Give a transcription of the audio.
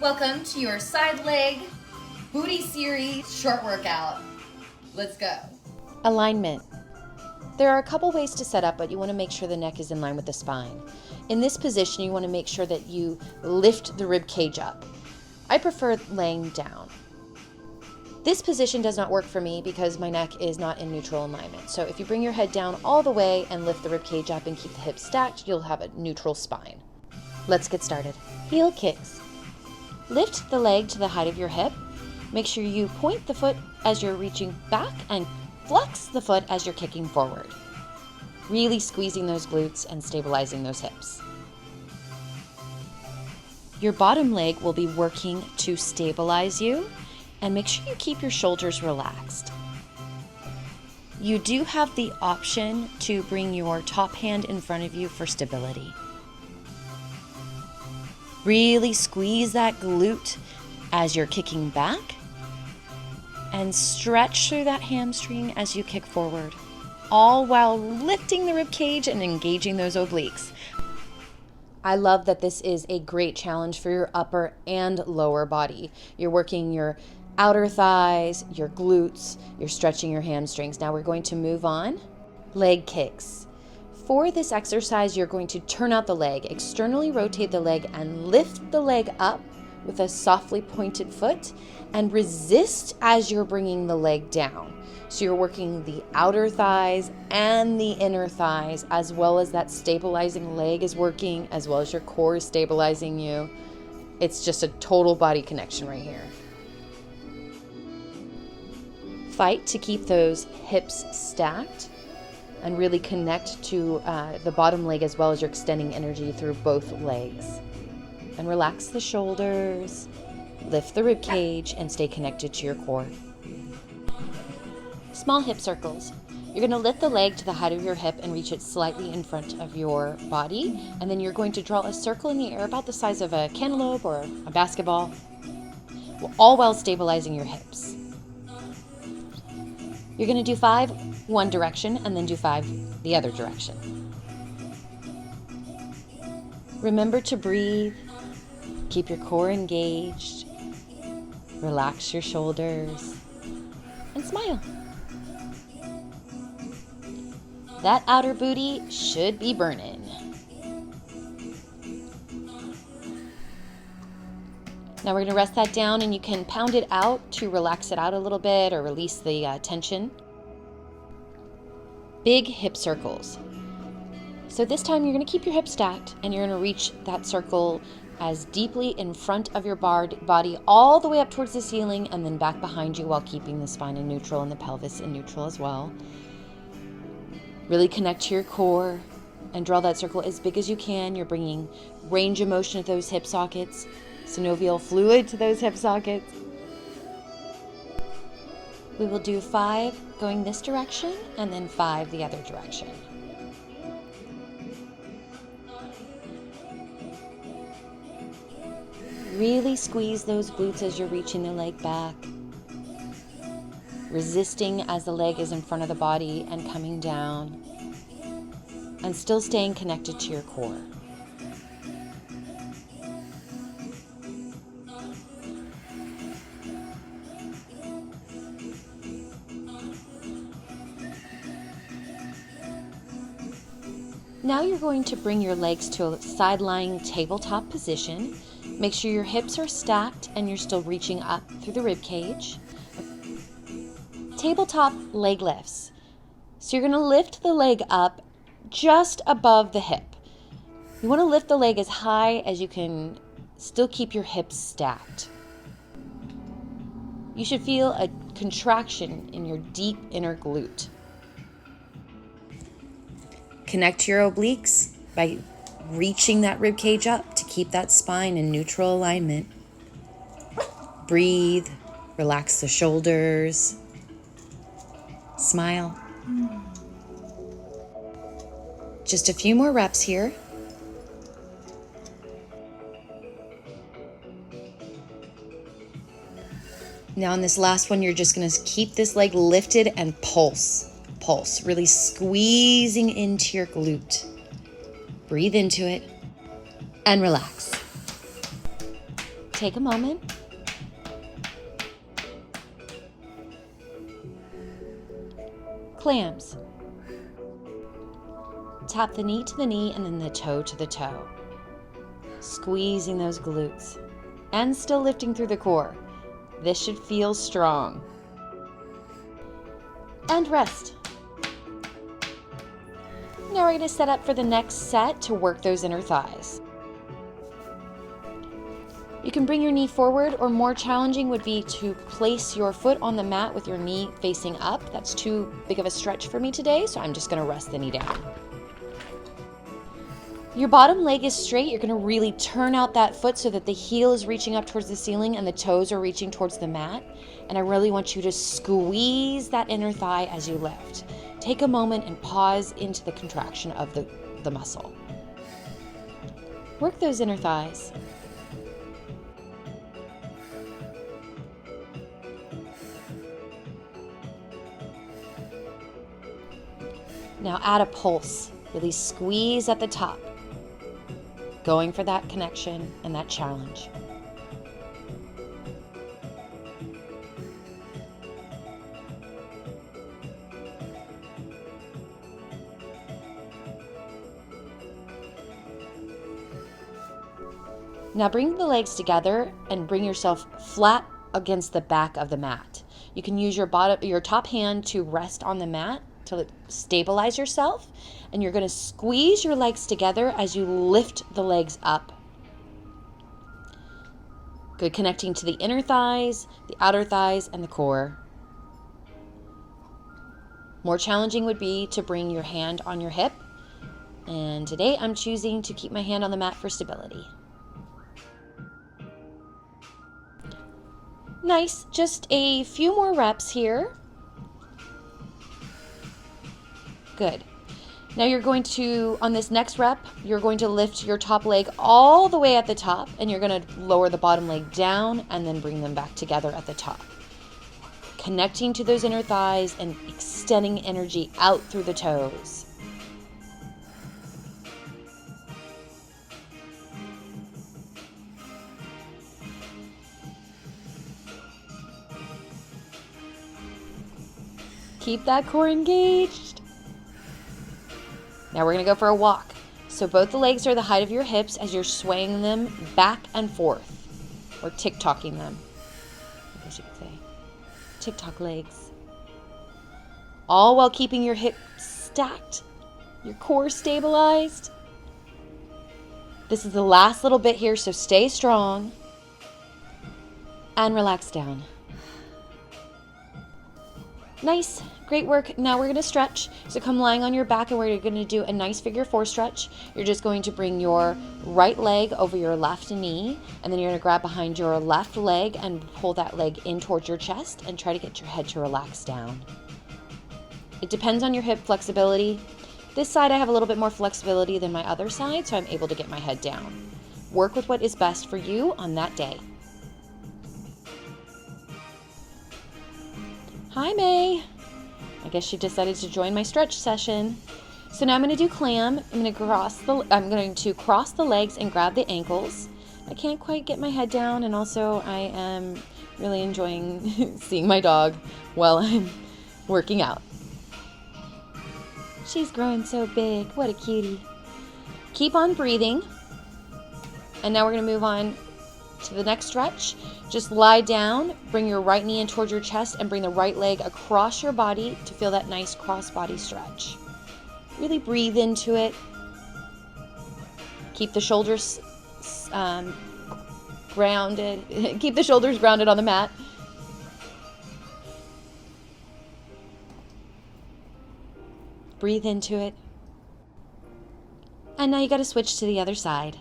Welcome to your side leg booty series short workout. Let's go. Alignment. There are a couple ways to set up, but you want to make sure the neck is in line with the spine. In this position, you want to make sure that you lift the rib cage up. I prefer laying down. This position does not work for me because my neck is not in neutral alignment. So if you bring your head down all the way and lift the rib cage up and keep the hips stacked, you'll have a neutral spine. Let's get started. Heel kicks. Lift the leg to the height of your hip. Make sure you point the foot as you're reaching back and flex the foot as you're kicking forward. Really squeezing those glutes and stabilizing those hips. Your bottom leg will be working to stabilize you, and make sure you keep your shoulders relaxed. You do have the option to bring your top hand in front of you for stability. Really squeeze that glute as you're kicking back and stretch through that hamstring as you kick forward, all while lifting the rib cage and engaging those obliques. I love that this is a great challenge for your upper and lower body. You're working your outer thighs, your glutes, you're stretching your hamstrings. Now we're going to move on. Leg kicks. For this exercise, you're going to turn out the leg, externally rotate the leg, and lift the leg up with a softly pointed foot and resist as you're bringing the leg down. So you're working the outer thighs and the inner thighs, as well as that stabilizing leg is working, as well as your core is stabilizing you. It's just a total body connection right here. Fight to keep those hips stacked and really connect to the bottom leg as well as you're extending energy through both legs. And relax the shoulders, lift the rib cage, and stay connected to your core. Small hip circles. You're going to lift the leg to the height of your hip and reach it slightly in front of your body. And then you're going to draw a circle in the air about the size of a cantaloupe or a basketball, all while stabilizing your hips. You're going to do 5 one direction and then do 5 the other direction. Remember to breathe, keep your core engaged, relax your shoulders, and smile. That outer booty should be burning. Now we're going to rest that down, and you can pound it out to relax it out a little bit or release the tension. Big hip circles. So this time you're going to keep your hips stacked, and you're going to reach that circle as deeply in front of your body all the way up towards the ceiling and then back behind you while keeping the spine in neutral and the pelvis in neutral as well. Really connect to your core and draw that circle as big as you can. You're bringing range of motion to those hip sockets, synovial fluid to those hip sockets. We will do 5 going this direction and then 5 the other direction. Really squeeze those glutes as you're reaching the leg back, resisting as the leg is in front of the body and coming down, and still staying connected to your core. Now you're going to bring your legs to a side-lying tabletop position. Make sure your hips are stacked and you're still reaching up through the rib cage. Tabletop leg lifts. So you're going to lift the leg up just above the hip. You want to lift the leg as high as you can, still keep your hips stacked. You should feel a contraction in your deep inner glute. Connect to your obliques by reaching that rib cage up to keep that spine in neutral alignment. Breathe, relax the shoulders, smile. Just a few more reps here. Now on this last one, you're just going to keep this leg lifted and pulse, really squeezing into your glute. Breathe into it and relax. take a moment. Clams. Tap the knee to the knee and then the toe to the toe. Squeezing those glutes and still lifting through the core. This should feel strong. And rest. Now we're going to set up for the next set to work those inner thighs. You can bring your knee forward, or more challenging would be to place your foot on the mat with your knee facing up. That's too big of a stretch for me today, so I'm just going to rest the knee down. Your bottom leg is straight. You're going to really turn out that foot so that the heel is reaching up towards the ceiling and the toes are reaching towards the mat. And I really want you to squeeze that inner thigh as you lift. Take a moment and pause into the contraction of the muscle. Work those inner thighs. Now add a pulse. Really squeeze at the top. Going for that connection and that challenge. Now bring the legs together and bring yourself flat against the back of the mat. You can use your top hand to rest on the mat to stabilize yourself, and you're going to squeeze your legs together as you lift the legs up. Good, connecting to the inner thighs, the outer thighs, and the core. More challenging would be to bring your hand on your hip, and today I'm choosing to keep my hand on the mat for stability. Nice, just a few more reps here. Good. Now you're going to, on this next rep, you're going to lift your top leg all the way at the top, and you're going to lower the bottom leg down and then bring them back together at the top. Connecting to those inner thighs and extending energy out through the toes. Keep that core engaged. Now we're going to go for a walk. So both the legs are the height of your hips as you're swaying them back and forth, or tick-tocking them, I guess you could say. Tick-tock legs. All while keeping your hips stacked, your core stabilized. This is the last little bit here, so stay strong and relax down. Nice, great work. Now we're going to stretch. So come lying on your back, and we're going to do a nice figure 4 stretch. You're just going to bring your right leg over your left knee, and then you're going to grab behind your left leg and pull that leg in towards your chest and try to get your head to relax down. It depends on your hip flexibility. This side I have a little bit more flexibility than my other side, so I'm able to get my head down. Work with what is best for you on that day. Hi, May. I guess she decided to join my stretch session. So now I'm going to do clam. I'm going to cross the legs and grab the ankles. I can't quite get my head down, and also I am really enjoying seeing my dog while I'm working out. She's growing so big. What a cutie. Keep on breathing. And now we're going to move on to the next stretch. Just lie down, bring your right knee in towards your chest, and bring the right leg across your body to feel that nice cross-body stretch. Really breathe into it. Keep the shoulders grounded. Keep the shoulders grounded on the mat. Breathe into it. And now you got to switch to the other side.